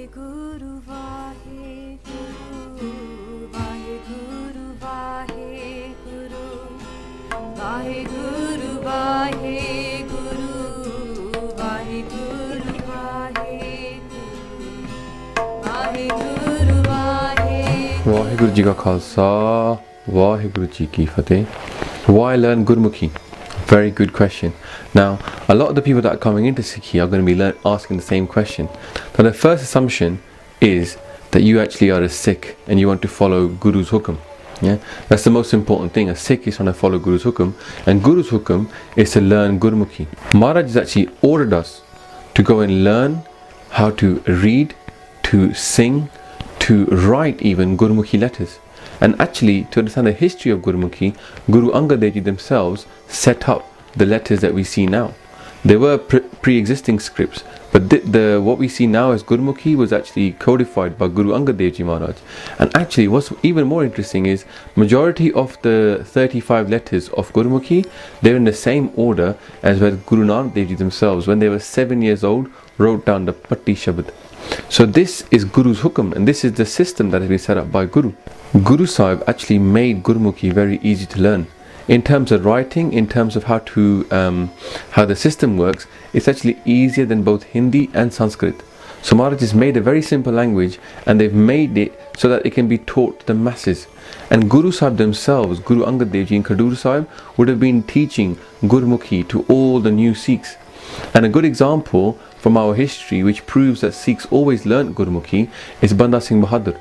Vaheguru Vaheguru Vaheguru Vaheguru Vaheguru Vaheguru Vaheguru Vaheguru Vaheguru Vaheguru Ji Ka Khalsa, Vaheguru Ji Ki Fateh. Why learn Gurmukhi? Very good question. Now, a lot of the people that are coming into Sikhi are going to be asking the same question. Now, the first assumption is that you actually are a Sikh and you want to follow Guru's hukum. Yeah, that's the most important thing. A Sikh is trying to follow Guru's hukum, and Guru's hukum is to learn Gurmukhi. Maharaj has actually ordered us to go and learn how to read, to sing, to write even Gurmukhi letters. And actually, to understand the history of Gurmukhi, Guru Angad Dev Ji themselves set up the letters that we see now. There were pre-existing scripts, but what we see now as Gurmukhi was actually codified by Guru Angad Dev Ji Maharaj. And actually, what's even more interesting is majority of the 35 letters of Gurmukhi, they're in the same order as where Guru Nanak Dev Ji themselves, when they were 7 years old, wrote down the Patti Shabad. So this is Guru's hukum, and this is the system that has been set up by Guru. Guru Sahib actually made Gurmukhi very easy to learn. In terms of writing, in terms of how the system works, it's actually easier than both Hindi and Sanskrit. So Maharaj has made a very simple language, and they've made it so that it can be taught to the masses. And Guru Sahib themselves, Guru Angad Dev Ji and Khadur Sahib, would have been teaching Gurmukhi to all the new Sikhs. And a good example from our history which proves that Sikhs always learnt Gurmukhi is Banda Singh Bahadur.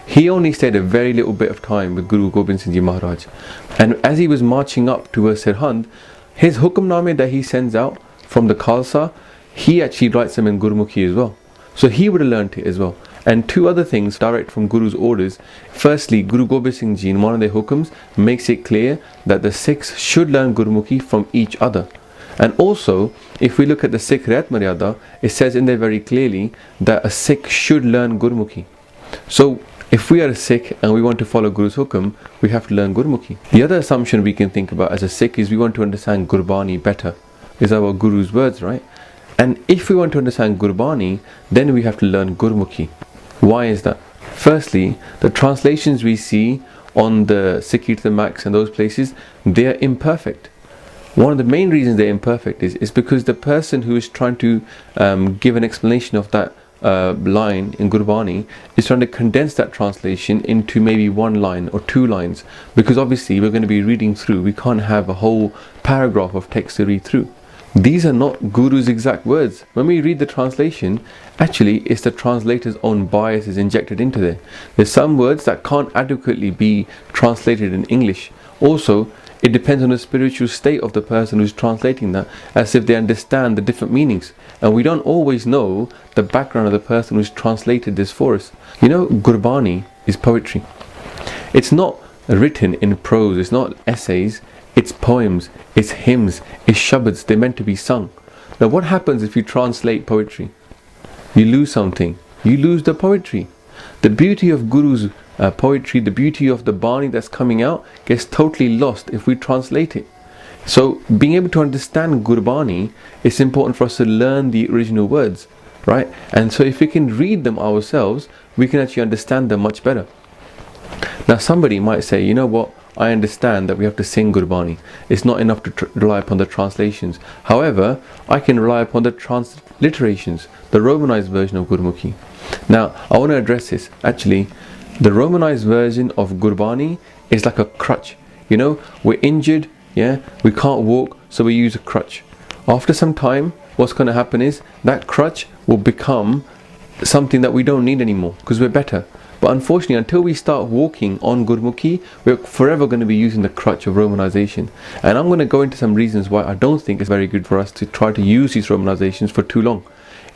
He only stayed a very little bit of time with Guru Gobind Singh Ji Maharaj, and as he was marching up towards Sirhind, his hukamname that he sends out from the Khalsa, he actually writes them in Gurmukhi as well. So he would have learnt it as well. And two other things direct from Guru's orders. Firstly, Guru Gobind Singh Ji in one of their hukams makes it clear that the Sikhs should learn Gurmukhi from each other. And also, if we look at the Sikh Riyat Maryada, it says in there very clearly that a Sikh should learn Gurmukhi. So if we are a Sikh and we want to follow Guru's hukum, we have to learn Gurmukhi. The other assumption we can think about as a Sikh is we want to understand Gurbani better. Is our Guru's words, right? And if we want to understand Gurbani, then we have to learn Gurmukhi. Why is that? Firstly, the translations we see on the Sikh the Max and those places, they are imperfect. One of the main reasons they're imperfect is because the person who is trying to give an explanation of that line in Gurbani is trying to condense that translation into maybe one line or two lines, because obviously we're going to be reading through, we can't have a whole paragraph of text to read through. These are not Guru's exact words. When we read the translation, actually it's the translator's own biases injected into there. There's some words that can't adequately be translated in English. Also, it depends on the spiritual state of the person who's translating that, as if they understand the different meanings. And we don't always know the background of the person who's translated this for us. You know, Gurbani is poetry. It's not written in prose, it's not essays, it's poems, it's hymns, it's shabads, they're meant to be sung. Now what happens if you translate poetry? You lose something, you lose the poetry. The beauty of Guru's poetry, the beauty of the Bani that's coming out gets totally lost if we translate it. So being able to understand Gurbani, it's important for us to learn the original words, right? And so if we can read them ourselves, we can actually understand them much better. Now somebody might say, you know what, I understand that we have to sing Gurbani. It's not enough to rely upon the translations. However, I can rely upon the transliterations, the Romanized version of Gurmukhi. Now, I want to address this. Actually, the Romanized version of Gurbani is like a crutch. You know, we're injured, yeah, we can't walk, so we use a crutch. After some time, what's going to happen is that crutch will become something that we don't need anymore because we're better. But unfortunately, until we start walking on Gurmukhi, we're forever going to be using the crutch of Romanization. And I'm going to go into some reasons why I don't think it's very good for us to try to use these Romanizations for too long.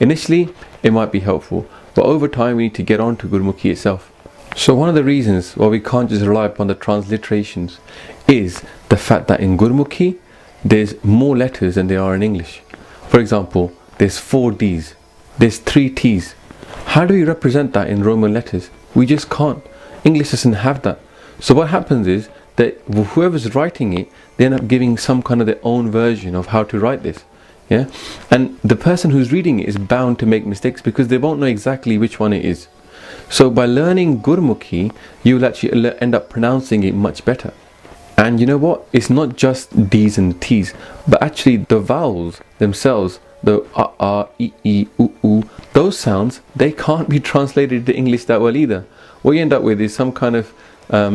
Initially, it might be helpful, but over time we need to get on to Gurmukhi itself. So one of the reasons why we can't just rely upon the transliterations is the fact that in Gurmukhi, there's more letters than there are in English. For example, there's 4 Ds, there's 3 Ts. How do we represent that in Roman letters? We just can't. English doesn't have that. So what happens is that whoever's writing it, they end up giving some kind of their own version of how to write this. Yeah, and the person who's reading it is bound to make mistakes because they won't know exactly which one it is. So by learning Gurmukhi, you will actually end up pronouncing it much better. And you know what? It's not just D's and T's, but actually the vowels themselves, the e, u, those sounds, they can't be translated to English that well either. What you end up with is some kind of,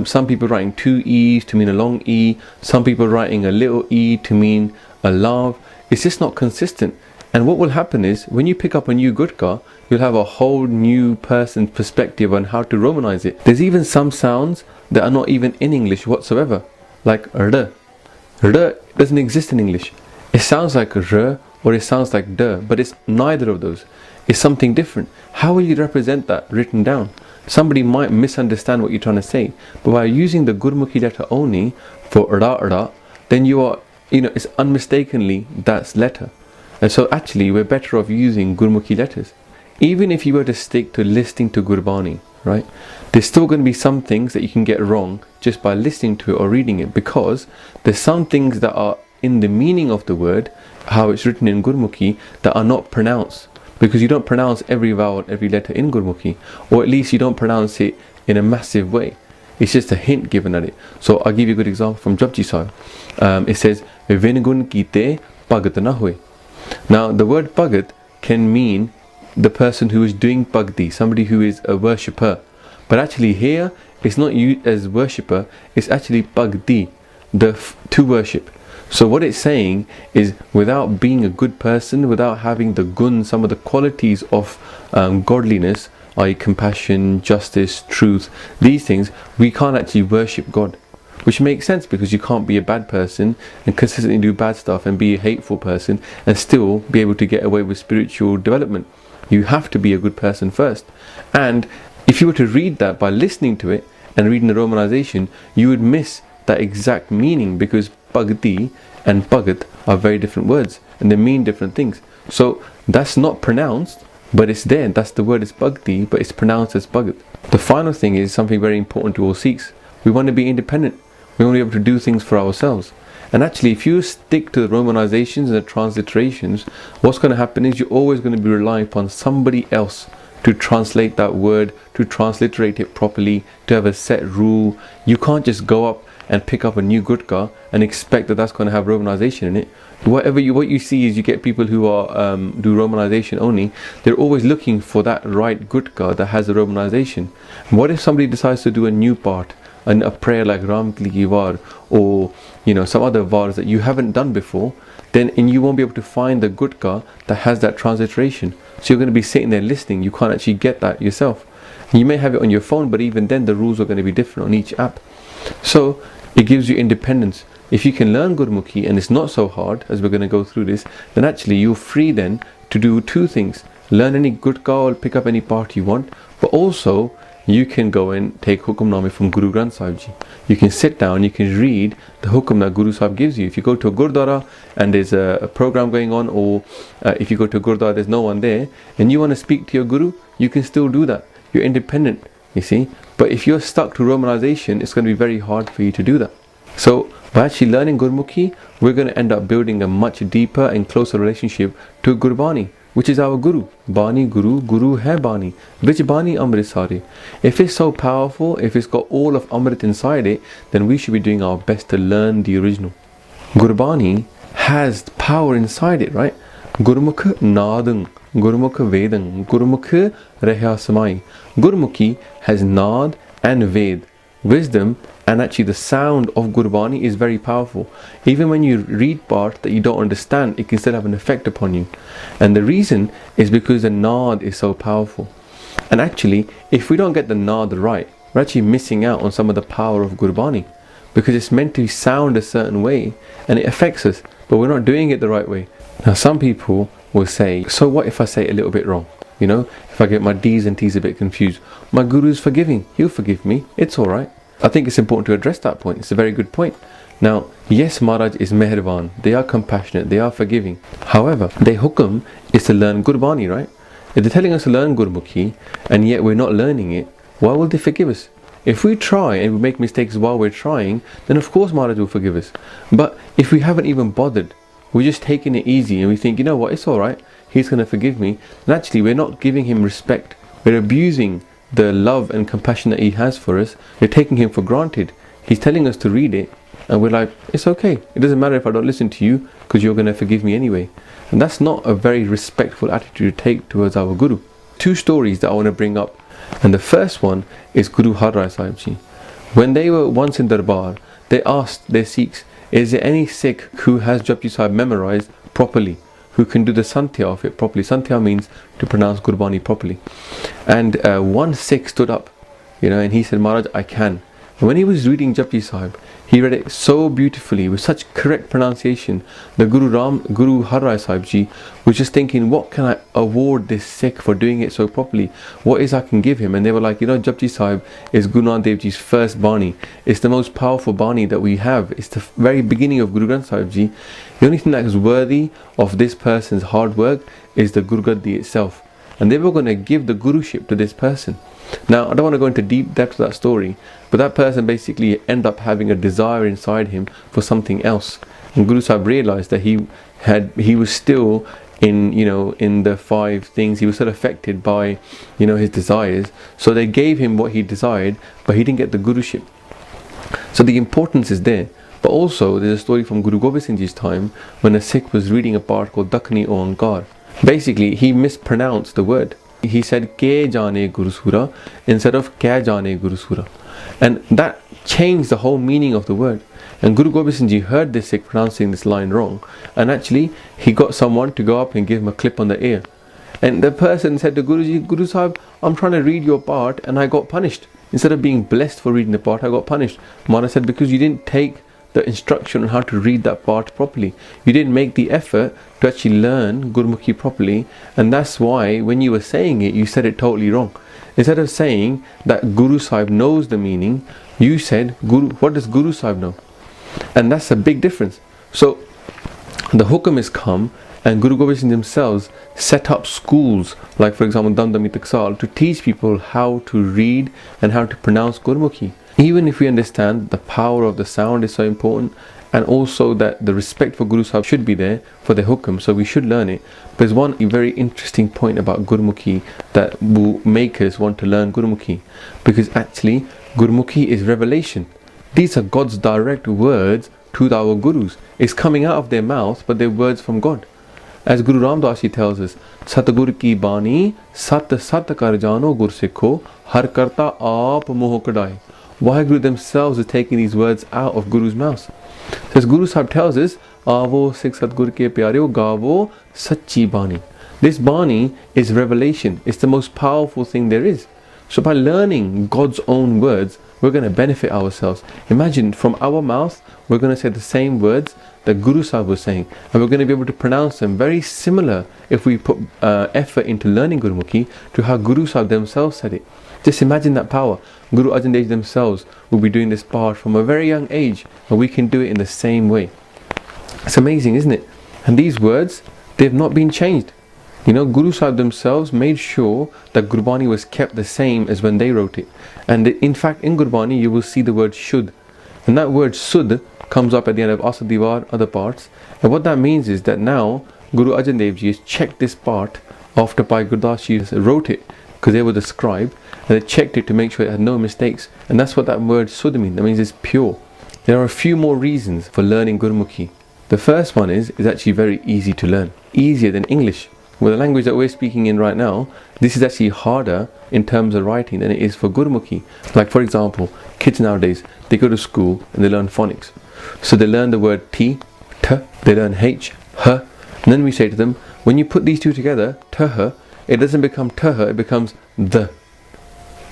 some people writing two E's to mean a long E, some people writing a little e to mean a lav. It's just not consistent. And what will happen is, when you pick up a new Gurkha, you'll have a whole new person's perspective on how to Romanize it. There's even some sounds that are not even in English whatsoever, like r. R doesn't exist in English. It sounds like r or it sounds like d, but it's neither of those. It's something different. How will you represent that written down? Somebody might misunderstand what you're trying to say, but by using the Gurmukhi letter only for ra, then you are, it's unmistakably that's letter. And so actually we're better off using Gurmukhi letters. Even if you were to stick to listening to Gurbani, right, there's still going to be some things that you can get wrong just by listening to it or reading it, because there's some things that are in the meaning of the word, how it's written in Gurmukhi, that are not pronounced, because you don't pronounce every vowel, every letter in Gurmukhi, or at least you don't pronounce it in a massive way. It's just a hint given at it. So I'll give you a good example from Japji Sahib. It says, Vingun kite pagat na hoye. Now the word Bhagat can mean the person who is doing bhakti, somebody who is a worshipper, but actually here it's not used as worshipper, it's actually bhakti, to worship. So what it's saying is, without being a good person, without having the gun, some of the qualities of godliness, i.e. compassion, justice, truth, these things, we can't actually worship God. Which makes sense, because you can't be a bad person and consistently do bad stuff and be a hateful person and still be able to get away with spiritual development. You have to be a good person first. And if you were to read that by listening to it and reading the Romanization, you would miss that exact meaning, because bhakti and bhagat are very different words and they mean different things. So that's not pronounced, but it's there. That's the word is bhakti, but it's pronounced as bhagat. The final thing is something very important to all Sikhs. We want to be independent. We want to be able to do things for ourselves. And actually, if you stick to the Romanizations and the transliterations, what's going to happen is you're always going to be relying upon somebody else to translate that word, to transliterate it properly, to have a set rule. You can't just go up and pick up a new Gurkha and expect that that's going to have Romanization in it. What you see is, you get people who are do Romanization only. They're always looking for that right Gurkha that has the Romanization. What if somebody decides to do a new part, and a prayer like Ram Ki Var, or some other vars that you haven't done before, and you won't be able to find the Gurkha that has that transliteration. So you're going to be sitting there listening. You can't actually get that yourself. You may have it on your phone, but even then the rules are going to be different on each app. So it gives you independence. If you can learn Gurmukhi and it's not so hard, as we're going to go through this, then actually you're free then to do two things: learn any Gurkha or pick up any part you want, but also you can go and take Hukamname from Guru Granth Sahib Ji. You can sit down, you can read the Hukum that Guru Sahib gives you. If you go to a Gurdwara and there's a program going on, or if you go to a Gurdwara, there's no one there, and you want to speak to your Guru, you can still do that. You're independent, you see. But if you're stuck to Romanization, it's going to be very hard for you to do that. So by actually learning Gurmukhi, we're going to end up building a much deeper and closer relationship to Gurbani, which is our Guru. Bani Guru, Guru hai Bani. Which Bani Amrit Sare. If it's so powerful, if it's got all of Amrit inside it, then we should be doing our best to learn the original. Gurbani has power inside it, right? Gurmukh Nadang, Gurmukh Vedang, Gurmukh Reha Samai. Gurmukhi has Nad and Ved, wisdom, and actually the sound of Gurbani is very powerful. Even when you read parts that you don't understand, it can still have an effect upon you. And the reason is because the Nad is so powerful. And actually, if we don't get the Nad right, we're actually missing out on some of the power of Gurbani, because it's meant to sound a certain way and it affects us, but we're not doing it the right way. Now some people will say, so what if I say it a little bit wrong? If I get my D's and T's a bit confused, my Guru's forgiving, he'll forgive me, it's alright. I think it's important to address that point. It's a very good point. Now, yes, Maharaj is Meherban, they are compassionate, they are forgiving. However, their hukum is to learn Gurbani, right? If they're telling us to learn Gurmukhi and yet we're not learning it, why will they forgive us? If we try and we make mistakes while we're trying, then of course Maharaj will forgive us. But if we haven't even bothered, we're just taking it easy and we think, you know what, it's alright, he's going to forgive me. And actually we're not giving him respect. We're abusing the love and compassion that he has for us. We're taking him for granted. He's telling us to read it and we're like, it's okay, it doesn't matter if I don't listen to you because you're going to forgive me anyway. And that's not a very respectful attitude to take towards our Guru. Two stories that I want to bring up, and the first one is Guru Har Rai Sahib Ji. When they were once in Darbar, they asked their Sikhs, is there any Sikh who has Japji Sahib memorized properly, who can do the Santya of it properly? Santya means to pronounce Gurbani properly. And one Sikh stood up, and he said, Maharaj, I can. And when he was reading Japji Sahib, he read it so beautifully with such correct pronunciation. The Guru Har Rai Sahib Ji was just thinking, what can I award this Sikh for doing it so properly? What is I can give him? And they were like, Japji Sahib is Guru Nanak Dev Ji's first Bani. It's the most powerful Bani that we have. It's the very beginning of Guru Granth Sahib Ji. The only thing that is worthy of this person's hard work is the Guru Gaddi itself. And they were going to give the Guruship to this person. Now, I don't want to go into deep depth of that story, but that person basically ended up having a desire inside him for something else. And Guru Sahib realized that he was still in the five things. He was still affected by, his desires. So they gave him what he desired, but he didn't get the Guruship. So the importance is there. But also, there's a story from Guru Gobind Singh Ji's time when a Sikh was reading a part called Dakhni Oankar. Basically, he mispronounced the word. He said Ke Jane Guru Sura instead of Kya Jane Guru Sura. And that changed the whole meaning of the word. And Guru Gobind Singh Ji heard this Sikh pronouncing this line wrong. And actually, he got someone to go up and give him a clip on the ear. And the person said to Guruji, Guru Sahib, I'm trying to read your part and I got punished. Instead of being blessed for reading the part, I got punished. Maharaj said, because you didn't take the instruction on how to read that part properly. You didn't make the effort to actually learn Gurmukhi properly, and that's why when you were saying it, you said it totally wrong. Instead of saying that Guru Sahib knows the meaning, you said, what does Guru Sahib know? And that's a big difference. So the hukum is come, and Guru Gobind Singh themselves set up schools, like for example Damdami Taksal, to teach people how to read and how to pronounce Gurmukhi. Even if we understand the power of the sound is so important, and also that the respect for Guru Sahib should be there for the hukum, so we should learn it. But there's one very interesting point about Gurmukhi that will make us want to learn Gurmukhi, because actually Gurmukhi is revelation. These are God's direct words to our Gurus. It's coming out of their mouth, but they're words from God. As Guru Ramdas Ji tells us, Satgur ki Bani Sat Sat Kar Jano Gur Sikho Har Karta Aap Moh Kadai. Waheguru themselves is taking these words out of Guru's mouth. As Guru Sahib tells us, Avo Sikh Satgur ke Pyareo Gavo Sachi Bani. This Bani is revelation. It's the most powerful thing there is. So by learning God's own words, we're going to benefit ourselves. Imagine from our mouth, we're going to say the same words that Guru Sahib was saying, and we're going to be able to pronounce them very similar if we put effort into learning Gurmukhi to how Guru Sahib themselves said it. Just imagine that power. Guru Arjan Dev Ji themselves will be doing this part from a very young age, and we can do it in the same way. It's amazing, isn't it? And these words, they've not been changed. Guru Sahib themselves made sure that Gurbani was kept the same as when they wrote it. And in fact, in Gurbani, you will see the word Shud. And that word Sud comes up at the end of Asadivar, other parts. And what that means is that now, Guru Arjan Dev Ji has checked this part after Bhai Gurdas Ji wrote it, because they were the scribe, and they checked it to make sure it had no mistakes. And that's what that word Sud means. That means it's pure. There are a few more reasons for learning Gurmukhi. The first one is actually very easy to learn. Easier than English. With the language that we're speaking in right now, this is actually harder in terms of writing than it is for Gurmukhi. Like for example, kids nowadays, they go to school and they learn phonics. So they learn the word T, T, they learn H, H, and then we say to them, when you put these two together, T, it doesn't become T, it becomes the.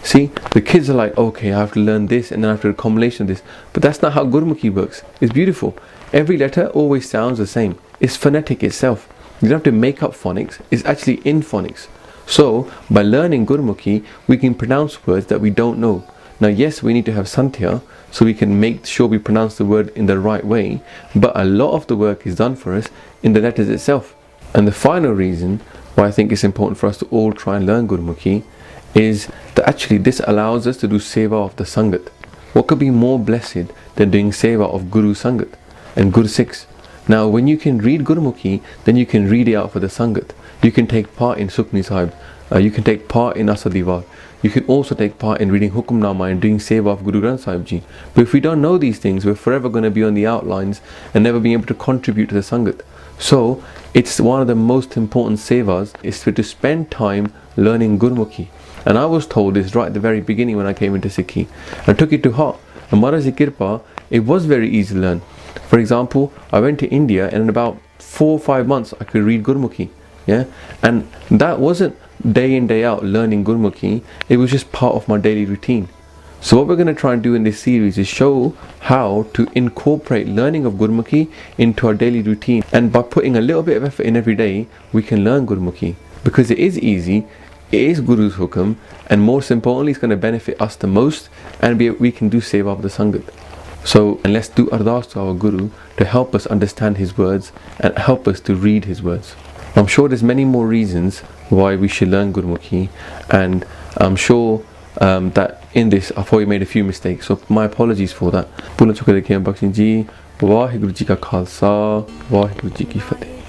See, the kids are like, okay, I have to learn this and then after a combination of this. But that's not how Gurmukhi works. It's beautiful. Every letter always sounds the same. It's phonetic itself. You don't have to make up phonics. It's actually in phonics. So, by learning Gurmukhi, we can pronounce words that we don't know. Now, yes, we need to have Santya, so we can make sure we pronounce the word in the right way. But a lot of the work is done for us in the letters itself. And the final reason why I think it's important for us to all try and learn Gurmukhi is that actually this allows us to do seva of the Sangat. What could be more blessed than doing seva of Guru Sangat and Guru Sikhs? Now when you can read Gurmukhi, then you can read it out for the Sangat. You can take part in Sukhni Sahib, you can take part in Asadivar. You can also take part in reading Hukumnama and doing Seva of Guru Granth Sahib Ji. But if we don't know these things, we're forever going to be on the outlines and never be able to contribute to the Sangat. So it's one of the most important sevas is to spend time learning Gurmukhi. And I was told this right at the very beginning when I came into Sikhi. I took it to heart. And Maharaji Kirpa, it was very easy to learn. For example, I went to India and in about 4 or 5 months I could read Gurmukhi. Yeah, and that wasn't day in day out learning Gurmukhi, it was just part of my daily routine. So what we're going to try and do in this series is show how to incorporate learning of Gurmukhi into our daily routine, and by putting a little bit of effort in every day we can learn Gurmukhi, because it is easy, it is Guru's hukum, and most importantly it's going to benefit us the most, and we can do seva of the Sangat. So, and let's do ardas to our Guru to help us understand his words and help us to read his words. I'm sure there's many more reasons why we should learn Gurmukhi, and I'm sure that in this I probably made a few mistakes, so my apologies for that. Vaheguru Ji Ka Khalsa, Vaheguru Ji Ki Fateh.